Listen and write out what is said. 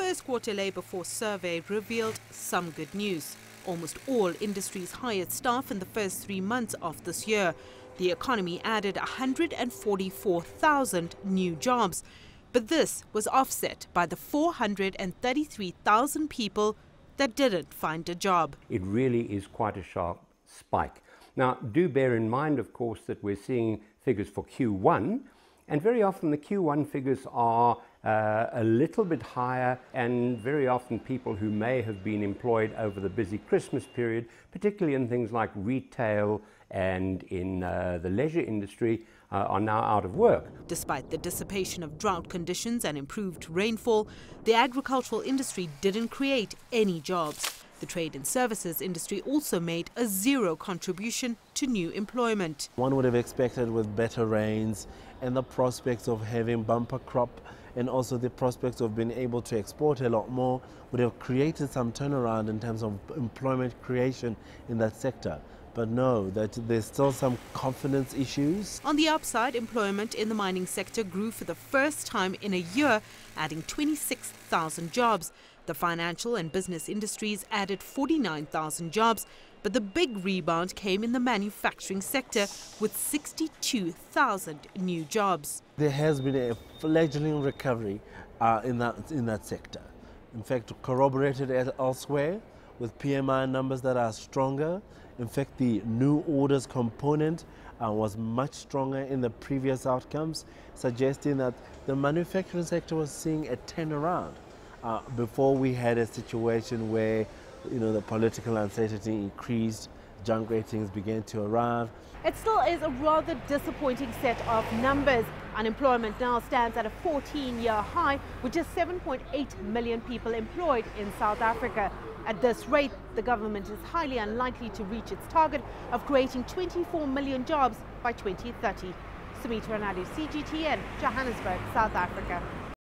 first quarter labour force survey revealed some good news. Almost all industries hired staff in the first 3 months of this year. The economy added 144,000 new jobs. But this was offset by the 433,000 people that didn't find a job. It really is quite a sharp spike. Now, do bear in mind, of course, that we're seeing figures for Q1, and very often the Q1 figures are a little bit higher, and very often people who may have been employed over the busy Christmas period, particularly in things like retail and in the leisure industry, are now out of work. Despite the dissipation of drought conditions and improved rainfall, the agricultural industry didn't create any jobs. The trade and services industry also made a zero contribution to new employment. One would have expected, with better rains and the prospects of having bumper crop and also the prospects of being able to export a lot more, would have created some turnaround in terms of employment creation in that sector. But no, that there's still some confidence issues. On the upside, employment in the mining sector grew for the first time in a year, adding 26,000 jobs. The financial and business industries added 49,000 jobs, but the big rebound came in the manufacturing sector with 62,000 new jobs. There has been a fledgling recovery in that sector. In fact, corroborated elsewhere with PMI numbers that are stronger. In fact, the new orders component was much stronger in the previous outcomes, suggesting that the manufacturing sector was seeing a turnaround. Before we had a situation where, the political uncertainty increased, junk ratings began to arrive. It still is a rather disappointing set of numbers. Unemployment now stands at a 14-year high, with just 7.8 million people employed in South Africa. At this rate, the government is highly unlikely to reach its target of creating 24 million jobs by 2030. Sumitra Nydoo, CGTN, Johannesburg, South Africa.